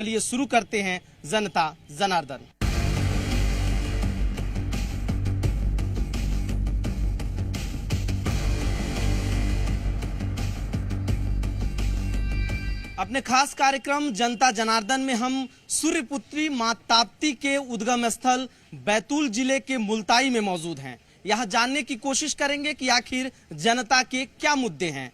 चलिए शुरू करते हैं जनता जनार्दन। अपने खास कार्यक्रम जनता जनार्दन में हम सूर्यपुत्री मां ताप्ती के उद्गम स्थल बैतूल जिले के मुल्ताई में मौजूद हैं। यहां जानने की कोशिश करेंगे कि आखिर जनता के क्या मुद्दे हैं।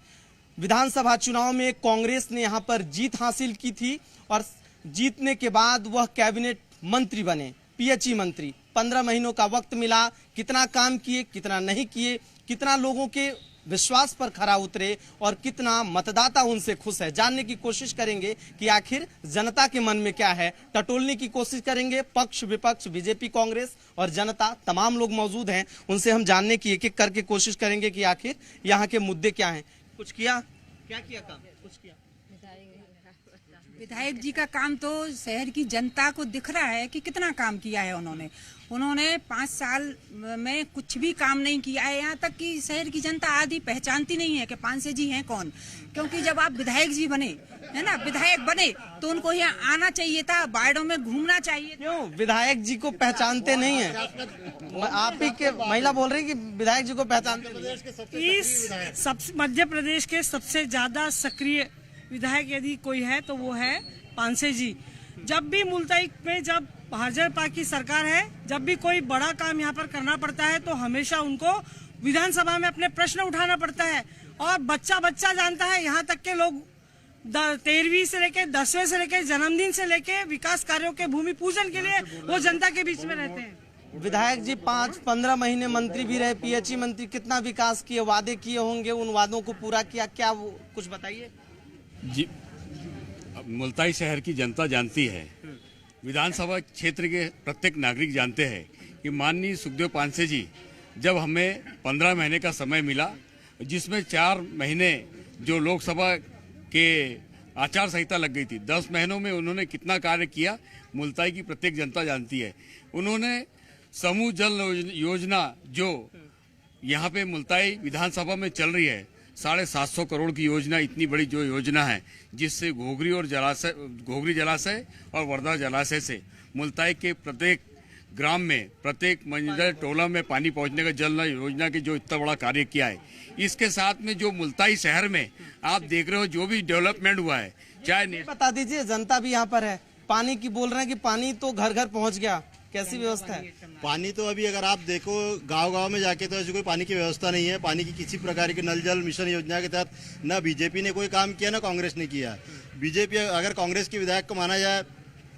विधानसभा चुनाव में कांग्रेस ने यहां पर जीत हासिल की थी और जीतने के बाद वह कैबिनेट मंत्री बने, पीएचई मंत्री। 15 महीनों का वक्त मिला, कितना काम किए, कितना नहीं किए, कितना लोगों के विश्वास पर खरा उतरे और कितना मतदाता उनसे खुश है। जानने की कोशिश करेंगे कि आखिर जनता के मन में क्या है, टटोलने की कोशिश करेंगे। पक्ष विपक्ष, बीजेपी, कांग्रेस और जनता, तमाम लोग मौजूद हैं। उनसे हम जानने की एक एक करके कोशिश करेंगे कि आखिर यहाँ के मुद्दे क्या हैं। कुछ किया, क्या किया काम, कुछ किया? विधायक जी का काम तो शहर की जनता को दिख रहा है कि कितना काम किया है उन्होंने 5 साल में कुछ भी काम नहीं किया है। यहाँ तक कि शहर की जनता आधी पहचानती नहीं है कि पानसे जी हैं कौन। क्योंकि जब आप विधायक जी बने, है ना, विधायक बने तो उनको यहाँ आना चाहिए था, वार्डों में घूमना चाहिए। क्यों विधायक जी को पहचानते नहीं है? आप ही के महिला बोल रही कि विधायक जी को पहचानते नहीं। इस मध्य प्रदेश के सबसे ज्यादा सक्रिय विधायक यदि कोई है तो वो है पानसे जी। जब भी मुल्ताई में जब भाजपा की सरकार है, जब भी कोई बड़ा काम यहाँ पर करना पड़ता है तो हमेशा उनको विधानसभा में अपने प्रश्न उठाना पड़ता है। और बच्चा बच्चा जानता है, यहाँ तक के लोग 13वीं से लेके 10वें से लेके जन्मदिन से लेके विकास कार्यों के भूमि पूजन के लिए वो जनता के बीच में रहते हैं। विधायक जी 5-15 महीने मंत्री भी रहे, पीएचई मंत्री। कितना विकास किए, वादे किए होंगे, उन वादों को पूरा किया क्या, वो कुछ बताइए जी। मुल्ताई शहर की जनता जानती है, विधानसभा क्षेत्र के प्रत्येक नागरिक जानते हैं कि माननीय सुखदेव पानसे जी जब हमें 15 महीने का समय मिला, जिसमें 4 महीने जो लोकसभा के आचार संहिता लग गई थी, 10 महीनों में उन्होंने कितना कार्य किया मुल्ताई की प्रत्येक जनता जानती है। उन्होंने समूह जल योजना जो यहाँ पे मुल्ताई विधानसभा में चल रही है, 750 करोड़ की योजना, इतनी बड़ी जो योजना है, जिससे घोघरी जलाशय और वर्धा जलाशय से मुल्ताई के प्रत्येक ग्राम में, प्रत्येक मंडल टोला में पानी पहुंचने का जल योजना के जो इतना बड़ा कार्य किया है। इसके साथ में जो मुल्ताई शहर में आप देख रहे हो जो भी डेवलपमेंट हुआ है, चाहे बता दीजिए, जनता भी यहाँ पर है, पानी की बोल रहे हैं कि पानी तो घर घर पहुँच गया, कैसी व्यवस्था है? पानी तो अभी अगर आप देखो गांव-गांव में जाके तो ऐसी कोई पानी की व्यवस्था नहीं है। पानी की किसी प्रकार की नल जल मिशन योजना के तहत न बीजेपी ने कोई काम किया, न कांग्रेस ने किया। बीजेपी अगर कांग्रेस के विधायक को माना जाए,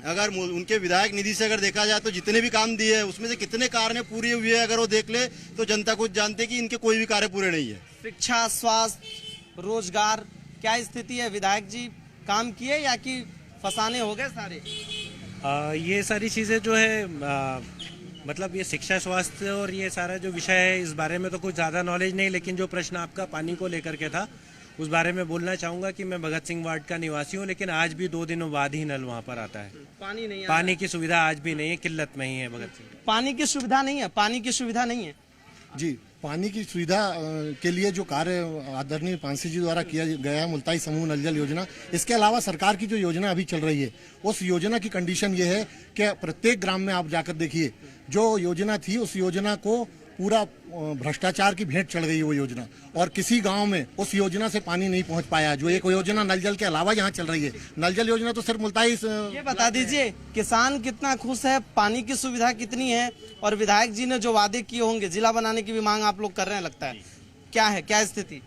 अगर उनके विधायक निधि से अगर देखा जाए तो जितने भी काम दिए हैं उसमें से कितने कार्य पूरे हुए हैं अगर वो देख ले तो जनता को जानते कि इनके कोई भी कार्य पूरे नहीं है। शिक्षा, स्वास्थ्य, रोजगार, क्या स्थिति है? विधायक जी काम किए या कि फसाने हो गए सारे? ये सारी चीज़ें जो है मतलब ये शिक्षा, स्वास्थ्य और ये सारा जो विषय है, इस बारे में तो कुछ ज़्यादा नॉलेज नहीं। लेकिन जो प्रश्न आपका पानी को लेकर के था, उस बारे में बोलना चाहूँगा कि मैं भगत सिंह वार्ड का निवासी हूँ, लेकिन आज भी 2 दिनों बाद ही नल वहाँ पर आता है। पानी नहीं, पानी की सुविधा आज भी नहीं है, किल्लत में ही है भगत सिंह। पानी की सुविधा नहीं है, पानी की सुविधा नहीं है जी। पानी की सुविधा के लिए जो कार्य आदरणीय पानसे जी द्वारा किया गया है, मुल्ताई समूह नल जल योजना, इसके अलावा सरकार की जो योजना अभी चल रही है, उस योजना की कंडीशन ये है कि प्रत्येक ग्राम में आप जाकर देखिए, जो योजना थी उस योजना को पूरा भ्रष्टाचार की भेंट चढ़ गई है वो योजना, और किसी गांव में उस योजना से पानी नहीं पहुंच पाया। जो एक योजना नल जल के अलावा यहाँ चल रही है, नल जल योजना तो सिर्फ मुल्ताई। ये बता दीजिए, किसान कितना खुश है, पानी की सुविधा कितनी है, और विधायक जी ने जो वादे किए होंगे, जिला बनाने की भी मांग आप लोग कर रहे हैं, लगता है, क्या है, क्या स्थिति?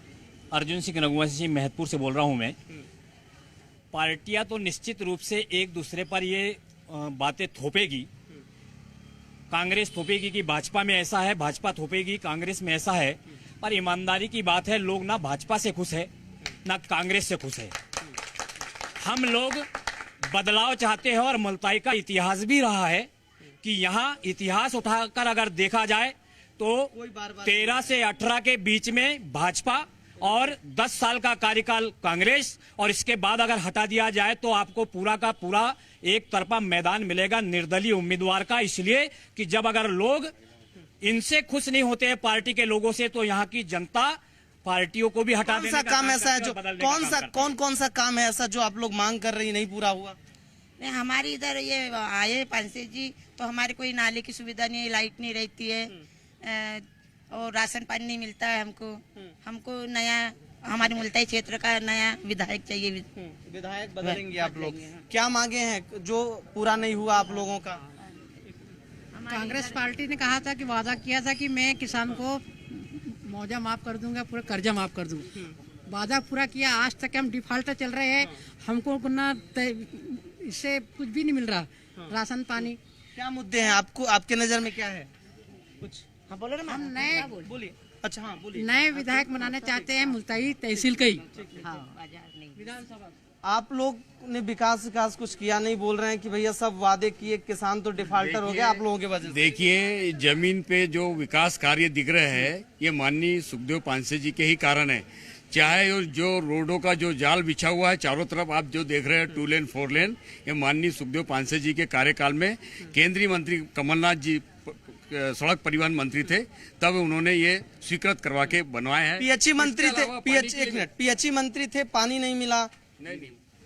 अर्जुन सिंह रघुवंशी, महतपुर से बोल रहा हूँ मैं। पार्टियां तो निश्चित रूप से एक दूसरे पर ये बातें थोपेगी, कांग्रेस थोपेगी कि भाजपा में ऐसा है, भाजपा थोपेगी कांग्रेस में ऐसा है। पर ईमानदारी की बात है, लोग ना भाजपा से खुश है ना कांग्रेस से खुश है। हम लोग बदलाव चाहते हैं और मुल्ताई का इतिहास भी रहा है कि यहाँ इतिहास उठाकर अगर देखा जाए तो 13 से 18 के बीच में भाजपा और 10 साल का कार्यकाल कांग्रेस, और इसके बाद अगर हटा दिया जाए तो आपको पूरा का पूरा एक तरफा मैदान मिलेगा निर्दलीय उम्मीदवार का। इसलिए कि जब अगर लोग इनसे खुश नहीं होते हैं पार्टी के लोगों से, तो यहाँ की जनता पार्टियों को भी हटा देने का काम ऐसा है जो कौन सा काम है ऐसा जो आप लोग मांग कर रही नहीं पूरा हुआ? नहीं, हमारी इधर ये आए पांसे जी तो हमारे कोई नाले की सुविधा नहीं है, लाइट नहीं रहती है और राशन पानी नहीं मिलता है हमको नया हमारे मुल्ताई क्षेत्र का नया विधायक चाहिए। विधायक बदलेंगे आप लोग? क्या मांगे हैं जो पूरा नहीं हुआ आप लोगों का? कांग्रेस पार्टी ने कहा था कि वादा किया था कि मैं किसान को मुआवजा माफ कर दूंगा, पूरा कर्जा माफ कर दूं। वादा पूरा किया, आज तक हम डिफॉल्टर चल रहे हैं, हमको ना इससे कुछ भी नहीं मिल रहा, राशन पानी। क्या मुद्दे हैं आपको, आपके नजर में क्या है कुछ? हाँ बोलो ना, हम नए बोलिए। अच्छा हाँ बोलिए। नए विधायक बनाना चाहते हैं मुल्ताई तहसील के ही। विधानसभा आप लोग ने विकास कुछ किया नहीं, बोल रहे हैं कि भैया सब वादे किए, किसान तो डिफॉल्टर हो गया आप लोगों के वजह से। देखिए, जमीन पे जो विकास कार्य दिख रहे हैं ये माननीय सुखदेव पांसे जी के ही कारण है। चाहे जो रोडों का जो जाल बिछा हुआ है चारों तरफ आप जो देख रहे हैं 2 लेन 4 लेन, ये माननीय सुखदेव पांसे जी के कार्यकाल में केंद्रीय मंत्री कमलनाथ जी सड़क परिवहन मंत्री थे, तब उन्होंने ये स्वीकृत करवा के बनवाए हैं। पीएचई मंत्री थे, पीएचई मंत्री थे, पानी नहीं मिला। नहीं,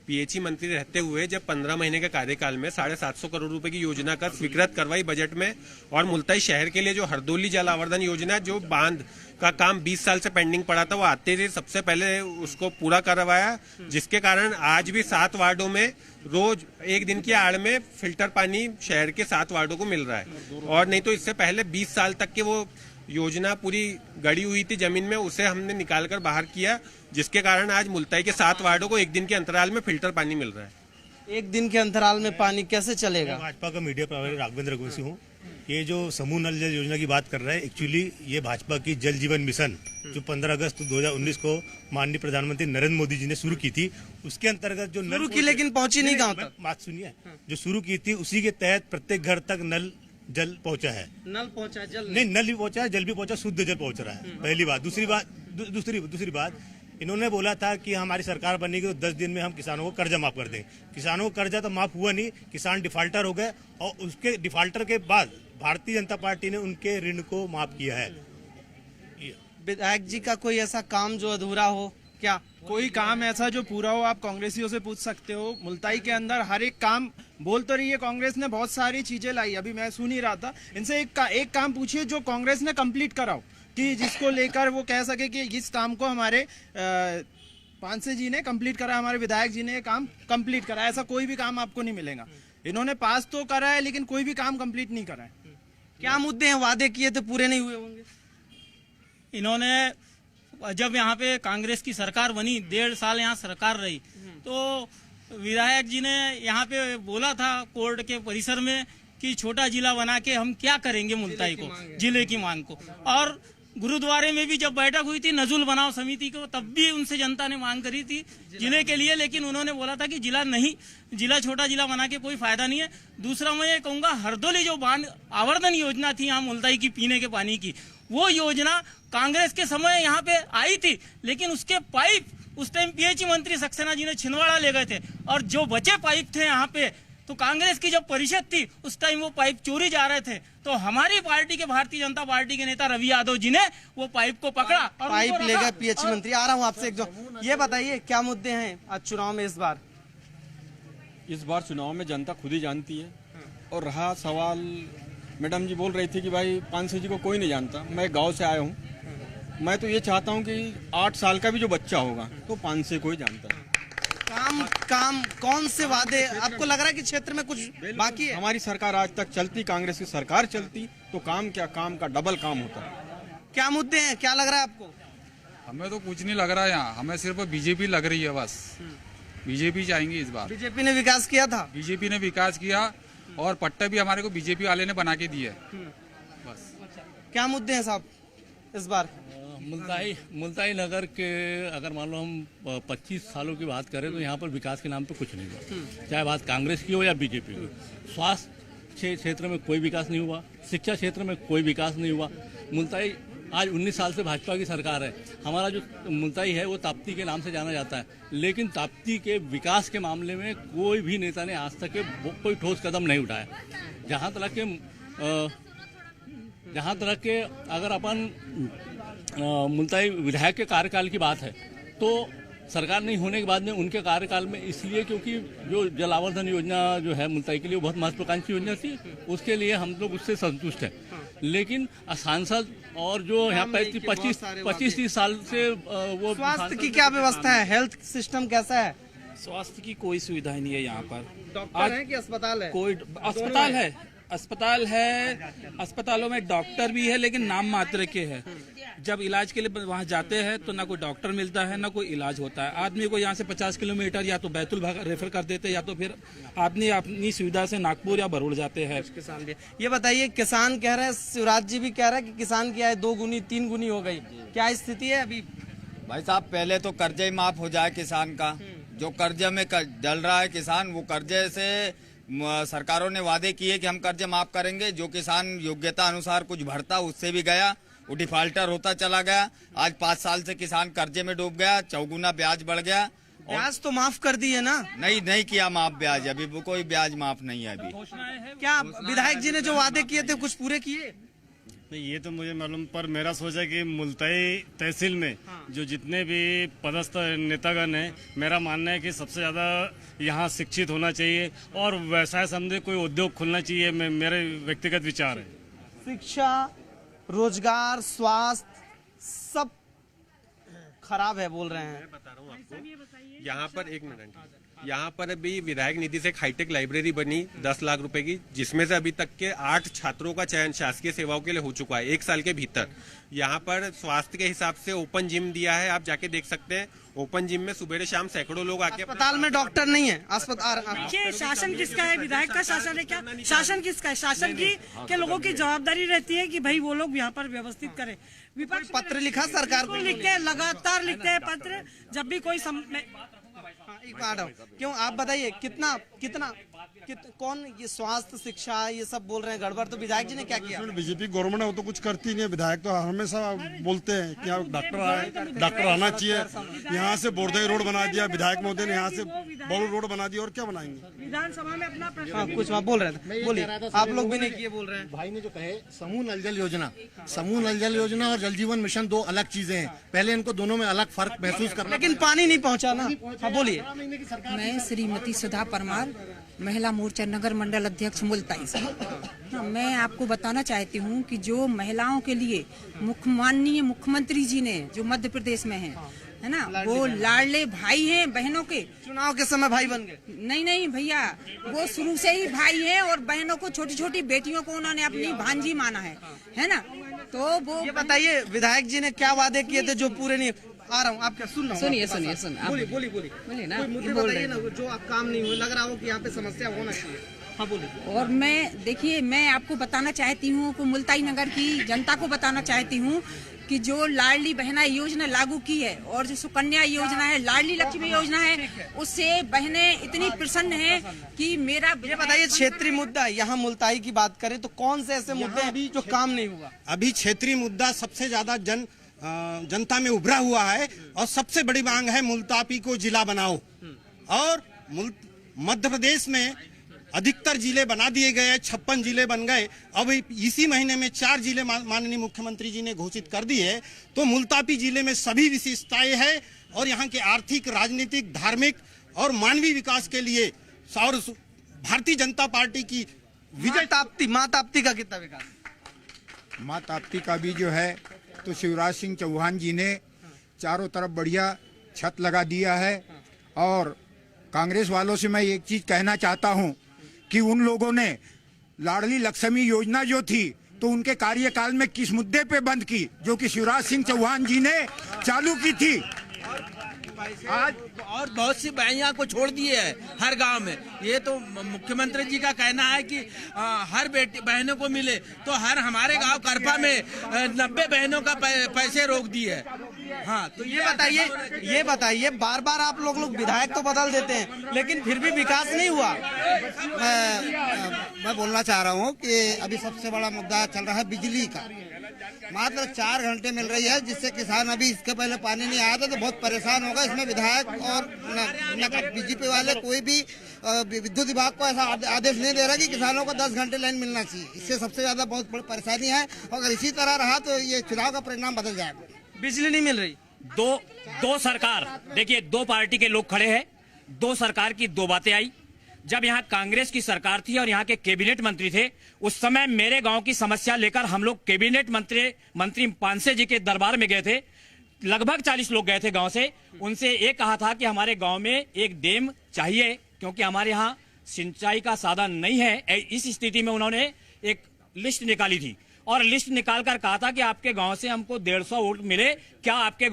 पीएचई मंत्री रहते हुए जब 15 महीने के कार्यकाल में 750 करोड़ रुपए की योजना का स्वीकृत करवाई बजट में, और मुल्ताई शहर के लिए जो हरदोली जल आवर्धन योजना जो बांध का काम 20 साल से पेंडिंग पड़ा था, वो आते थे सबसे पहले उसको पूरा करवाया, जिसके कारण आज भी 7 वार्डों में रोज एक दिन की आड़ में फिल्टर पानी शहर के 7 वार्डों को मिल रहा है। और नहीं तो इससे पहले 20 साल तक के वो योजना पूरी गड़ी हुई थी जमीन में, उसे हमने निकाल कर बाहर किया, जिसके कारण आज मुल्ताई के 7 वार्डों को एक दिन के अंतराल में फिल्टर पानी मिल रहा है। एक दिन के अंतराल में पानी कैसे चलेगा? भाजपा का मीडिया प्रभारी राघवेंद्र रघुवंशी हूँ। ये जो समूह नल जल योजना की बात कर रहा है, एक्चुअली ये भाजपा की जल जीवन मिशन जो 15 अगस्त 2019 को माननीय प्रधानमंत्री नरेंद्र मोदी जी ने शुरू की थी, उसके अंतर्गत जो शुरू की, लेकिन पहुंची नहीं गांव तक। बात सुनिए, जो शुरू की थी उसी के तहत प्रत्येक घर तक नल जल पहुंचा है। नल पहुंचा, जल नहीं, नल भी पहुंचा है, जल भी पहुंचा, शुद्ध जल पहुंच रहा है। पहली बात। दूसरी बात इन्होंने बोला था कि हमारी सरकार बनेगी तो 10 दिन में हम किसानों को कर्जा माफ कर देंगे। किसानों को कर्जा तो माफ हुआ नहीं, किसान डिफॉल्टर हो गए, और उसके डिफॉल्टर के बाद भारतीय जनता पार्टी ने उनके ऋण को माफ किया है। विधायक जी का कोई ऐसा काम जो अधूरा हो क्या? कोई काम ऐसा जो पूरा हो आप कांग्रेसियों से पूछ सकते हो। मुल्ताई के अंदर हर एक काम बोल तो रही है कांग्रेस ने, बहुत सारी चीजें लाई, अभी मैं सुन ही रहा था। इनसे एक काम पूछिए जो कांग्रेस ने कंप्लीट कराओ, कि जिसको लेकर वो कह सके कि इस काम को हमारे पांसे जी ने कंप्लीट करा, हमारे विधायक जी ने ये काम कंप्लीट करा। ऐसा कोई भी काम आपको नहीं मिलेगा। इन्होंने पास तो करा है लेकिन कोई भी काम कंप्लीट नहीं करा है। क्या मुद्दे हैं, वादे किए थे पूरे नहीं हुए होंगे? इन्होंने जब यहाँ पे कांग्रेस की सरकार बनी, 1.5 साल यहाँ सरकार रही, तो विधायक जी ने यहाँ पे बोला था कोर्ट के परिसर में कि छोटा जिला बना के हम क्या करेंगे मुल्ताई को, जिले की मांग को। और गुरुद्वारे में भी जब बैठक हुई थी नजुल बनाओ समिति को, तब भी उनसे जनता ने मांग करी थी जिले के लिए, लेकिन उन्होंने बोला था कि जिला छोटा जिला बना के कोई फायदा नहीं है। दूसरा मैं ये कहूंगा, हरदोली जो बांध आवर्धन योजना थी यहाँ मुल्ताई की पीने के पानी की, वो योजना कांग्रेस के समय यहाँ पे आई थी, लेकिन उसके पाइप उस टाइम पीएचई मंत्री सक्सेना जी ने छिंदवाड़ा ले गए थे, और जो बचे पाइप थे यहाँ पे, तो कांग्रेस की जब परिषद थी उस टाइम वो पाइप चोरी जा रहे थे, तो हमारी पार्टी के भारतीय जनता पार्टी के नेता रवि यादव जी ने वो पाइप को पकड़ा और पाइप ले गए पीएचई मंत्री। आ रहा हूँ आपसे एक जो, ये बताइए क्या मुद्दे हैं आज चुनाव में? इस बार चुनाव में जनता खुद ही जानती है। और रहा सवाल, मैडम जी बोल रही थी कि भाई पांसे जी को कोई नहीं जानता। मैं गाँव से आया हूँ, मैं तो ये चाहता हूँ कि 8 साल का भी जो बच्चा होगा तो पांसे को ही जानता है। काम कौन से वादे आपको लग रहा है कि क्षेत्र में कुछ बाकी है? हमारी सरकार आज तक चलती, कांग्रेस की सरकार चलती तो काम क्या, काम का डबल काम होता। क्या मुद्दे हैं, क्या लग रहा है आपको? हमें तो कुछ नहीं लग रहा है यहाँ, हमें सिर्फ बीजेपी लग रही है बस। बीजेपी चाहेंगे इस बार। बीजेपी ने विकास किया था, बीजेपी ने विकास किया, और पट्टे भी हमारे को बीजेपी वाले ने बना के दिए बस। क्या मुद्दे हैं साहब इस बार? मुल्ताई नगर के अगर मान लो हम 25 सालों की बात करें तो यहाँ पर विकास के नाम पे कुछ नहीं हुआ, चाहे बात कांग्रेस की हो या बीजेपी की। स्वास्थ्य क्षेत्र में कोई विकास नहीं हुआ, शिक्षा क्षेत्र में कोई विकास नहीं हुआ। मुल्ताई आज 19 साल से भाजपा की सरकार है। हमारा जो मुल्ताई है वो ताप्ती के नाम से जाना जाता है, लेकिन ताप्ती के विकास के मामले में कोई भी नेता ने आज तक कोई ठोस कदम नहीं उठाया। जहाँ तक के अगर अपन मुल्ताई विधायक के कार्यकाल की बात है तो सरकार नहीं होने के बाद में उनके कार्यकाल में, इसलिए क्योंकि जो जल आवर्धन योजना जो है मुल्ताई के लिए बहुत महत्वाकांक्षी योजना थी, उसके लिए हम लोग उससे संतुष्ट हैं। लेकिन सांसद और जो यहाँ पे 25-30 साल से वो स्वास्थ्य की क्या व्यवस्था है, हेल्थ सिस्टम कैसा है? स्वास्थ्य की कोई सुविधा नहीं है यहाँ पर। डॉक्टर है कि अस्पताल है? कोई अस्पताल है, अस्पताल है, अस्पतालों में डॉक्टर भी है लेकिन नाम मात्र के हैं। जब इलाज के लिए वहाँ जाते हैं तो ना कोई डॉक्टर मिलता है ना कोई इलाज होता है। आदमी को यहाँ से 50 किलोमीटर या तो बैतूल रेफर कर देते हैं या तो फिर आदमी अपनी सुविधा से नागपुर या भरूच जाते हैं। किसान भी ये बताइए, किसान कह रहे हैं, शिवराज जी भी कह रहे हैं कि किसान की आय 2 गुनी 3 गुनी हो गई, क्या स्थिति है अभी? भाई साहब, पहले तो कर्जे ही माफ हो जाए किसान का। जो कर्जे में डल रहा है किसान, वो कर्जे से सरकारों ने वादे किए कि हम कर्जे माफ करेंगे। जो किसान योग्यता अनुसार कुछ भरता उससे भी गया, वो डिफाल्टर होता चला गया। आज 5 साल से किसान कर्जे में डूब गया, 4 ब्याज बढ़ गया। ब्याज तो माफ कर दी है ना? नहीं किया माफ ब्याज, अभी वो कोई ब्याज माफ नहीं है अभी। क्या विधायक जी ने जो वादे किए थे कुछ पूरे किए? नहीं, ये तो मुझे मालूम, पर मेरा सोच है कि मुल्ताई तहसील में जो जितने भी पदस्थ नेतागण हैं, मेरा मानना है कि सबसे ज़्यादा यहाँ शिक्षित होना चाहिए और व्यवसाय संबंधी कोई उद्योग खुलना चाहिए। मेरे व्यक्तिगत विचार है। शिक्षा, रोजगार, स्वास्थ्य सब खराब है बोल रहे हैं। मैं बता रहा हूँ आपको, यहाँ पर 1 मिनट, यहाँ पर अभी विधायक निधि से एक हाईटेक लाइब्रेरी बनी 10 लाख रुपए की, जिसमें से अभी तक के 8 छात्रों का चयन शासकीय सेवाओं के लिए हो चुका है 1 साल के भीतर। यहाँ पर स्वास्थ्य के हिसाब से ओपन जिम दिया है, आप जाके देख सकते हैं। ओपन जिम में सुबह शाम सैकड़ों लोग आके, अस्पताल में डॉक्टर नहीं है। अस्पताल देखिए, शासन किसका है? विधायक का शासन है क्या? शासन किसका है? शासन की के लोगों की जवाबदारी रहती है कि भाई वो लोग यहाँ पर व्यवस्थित करें। विपक्ष पत्र लिखा सरकार को, लिखते हैं, लगातार लिखते हैं पत्र, जब भी कोई क्यों आप बताइए कौन ये स्वास्थ्य, शिक्षा ये सब बोल रहे हैं गड़बड़, तो विधायक जी ने क्या किया? बीजेपी गवर्नमेंट है, वो तो कुछ करती नहीं है। विधायक तो हमेशा बोलते हैं कि यहाँ डॉक्टर आना चाहिए। यहाँ से बोरदई रोड बना दिया विधायक महोदय ने, यहाँ से बॉल रोड बना दिया, और क्या बनाएंगे? विधानसभा में अपना प्रश्न कुछ बोल रहे थे, बोलिए। आप लोग भी नहीं किए बोल रहे हैं। भाई ने जो कहे, समूह नल जल योजना, समूह नल जल योजना और जल जीवन मिशन 2 अलग चीजें हैं। पहले इनको दोनों में अलग फर्क महसूस करना, लेकिन पानी नहीं पहुँचा ना। हाँ बोलिए। मैं श्रीमती सुधा परमार, महिला मोर्चा नगर मंडल अध्यक्ष मुल्ताई से। मैं आपको बताना चाहती हूँ कि जो महिलाओं के लिए माननीय मुख्यमंत्री जी ने जो मध्य प्रदेश में है ना, वो लाडले भाई हैं बहनों के। चुनाव के समय भाई बन गए? नहीं भैया, वो शुरू से ही भाई हैं और बहनों को, छोटी छोटी बेटियों को उन्होंने अपनी भांजी माना है ना। तो वो ये बताइए, विधायक जी ने क्या वादे किए थे जो पूरे नहीं? आ रहा हूँ, आप क्या सुन रहा हूँ? सुनिए बोलिए ना, मुझे बताइए ना, जो आप काम नहीं हुए, लग रहा हो कि यहाँ पे समस्या होना चाहिए। हाँ बोलिए। और मैं आपको बताना चाहती हूँ कि मुल्ताई नगर की जनता को बताना चाहती हूँ कि जो लाडली बहना योजना लागू की है और जो सुकन्या योजना है, लाडली लक्ष्मी योजना है, उससे बहनें इतनी प्रसन्न हैं कि मेरा। ये बताइए, क्षेत्रीय मुद्दा यहाँ मुल्ताई की बात करें तो कौन से ऐसे मुद्दे अभी जो काम नहीं हुआ? अभी क्षेत्रीय मुद्दा सबसे ज्यादा जनता में उभरा हुआ है और सबसे बड़ी मांग है मुल्ताई को जिला बनाओ। और मध्य प्रदेश में अधिकतर जिले बना दिए गए, 56 जिले बन गए। अब इसी महीने में 4 जिले माननीय मुख्यमंत्री जी ने घोषित कर दिए। तो मुल्ताई जिले में सभी विशेषताएं हैं और यहाँ के आर्थिक, राजनीतिक, धार्मिक और मानवीय विकास के लिए और भारतीय जनता पार्टी की विजय। माँ ताप्ती का कितना विकास? माँ ताप्ती का भी जो है तो शिवराज सिंह चौहान जी ने चारों तरफ बढ़िया छत लगा दिया है। और कांग्रेस वालों से मैं एक चीज कहना चाहता हूं कि उन लोगों ने लाडली लक्ष्मी योजना जो थी तो उनके कार्यकाल में किस मुद्दे पे बंद की, जो कि शिवराज सिंह चौहान जी ने चालू की थी। आज और बहुत सी बहनियां को छोड़ दिए है हर गांव में। ये तो मुख्यमंत्री जी का कहना है कि हर बेटी बहनों को मिले, तो हर हमारे गांव करपा में 90 बहनों का पैसे रोक दिए है। हाँ, तो ये बताइए, बार बार आप लोग विधायक तो बदल देते हैं लेकिन फिर भी विकास नहीं हुआ। मैं बोलना चाह रहा हूँ कि अभी सबसे बड़ा मुद्दा चल रहा है बिजली का। मात्र 4 घंटे मिल रही है, जिससे किसान, अभी इसके पहले पानी नहीं आया था तो बहुत परेशान होगा। इसमें विधायक और बीजेपी वाले कोई भी विद्युत विभाग को ऐसा आदेश नहीं दे रहा कि किसानों को 10 घंटे लाइन मिलना चाहिए। इससे सबसे ज्यादा बहुत बड़ी परेशानी है। अगर इसी तरह रहा तो ये चुनाव का परिणाम बदल जाएगा। बिजली नहीं मिल रही? दो सरकार, देखिए 2 पार्टी के लोग खड़े हैं, 2 सरकार की 2 बातें आई। जब यहाँ कांग्रेस की सरकार थी और यहाँ के कैबिनेट मंत्री थे, उस समय मेरे गांव की समस्या लेकर हम लोग कैबिनेट मंत्री पानसे जी के दरबार में गए थे। लगभग 40 लोग गए थे गांव से। उनसे ये कहा था कि हमारे गांव में एक डैम चाहिए, क्योंकि हमारे यहाँ सिंचाई का साधन नहीं है। इस स्थिति में उन्होंने एक लिस्ट निकाली थी और लिस्ट निकालकर कहा था कि आपके गांव से हमको 150 वोट मिले, क्या आपके गांव